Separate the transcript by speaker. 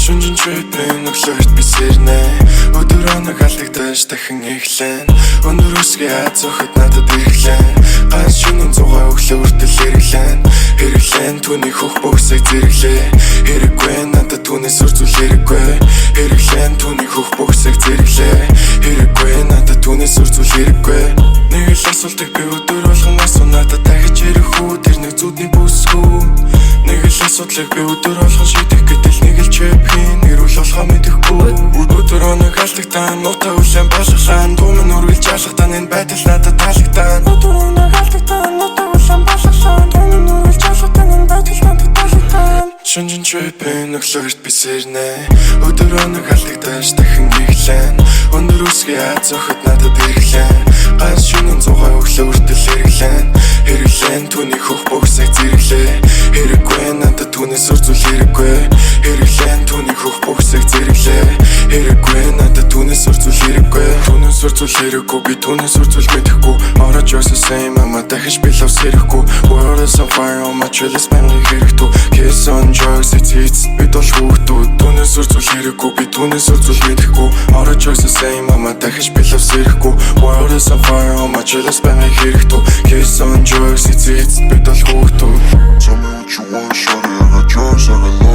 Speaker 1: Шүнжин tripping өглөөрт би сэрнэ өдөр оног алдагдаж дахин эхлэн өнөр үсгээ зөхөд надад ирэхлэн ганц шинийн зугаа өглөөртөл хэрэглэн түүний хөх бөхсэй зэрэглээ хэрэггүй надад түүнээс үрзүүл хэрэггүй хэрэглэн түүний хөх бөхсэй зэрэглээ хэрэггүй надад түүнээс үрзүүл хэрэггүй нэг л асуултыг би өдөр болгон асуу надад дахиж ирэх үү тэр нэг зүудний бүсгүй нэг л асуудлыг би өдөр болгон шийдэх гэтэл нэг л чэпхийн нэрүүл болохоо мэдэхгүй өдөр оног алдагтаа нутаа үлэн бошглаан түмэн үргэлж алхтаа энэ байдал надад таалагдаа өдөр оног алдагтаа нутаа үлэн бошглаан түмэн үргэлж алхтаа энэ байдал надад таалагдаа шүнжин tripping өглөөрт би сэрнэ өдөр оног алдагдаж дахин эхлэн өнөр үсгээ зөхөд надад ирэхлэн ганц шинийн зугаа өглөөртөл хэрэглэн түүний хөх бөхсэй зэрэглээ хэрэггүй надад түүнээс үрзүүл хэрэггүй хэрэглэн түүний хөх бөхсэй зэрэглээ хэрэггүй надад түүнээс үрзүүл хэрэггүй түүнээс үрзүүл хэрэггүй би түүнээс үрзүүл мэдэхгүй орож явсан same ама дахиж би лав сэрэхгүй world is on fire on my trellis баймыг хэрэгтүү kiss on drugs it's бид бол хүүхдүүд түүнээс үрзүүл хэрэггүй би түүнээс үрзүүл мэдэхгүй орож явсан same ама дахиж би лав сэрэхгүй world is on fire on my trellis баймыг хэрэгтүү kiss on drugs it's бид бол хүүхдүүд
Speaker 2: Tell me what you want, shawty, I got yours, I got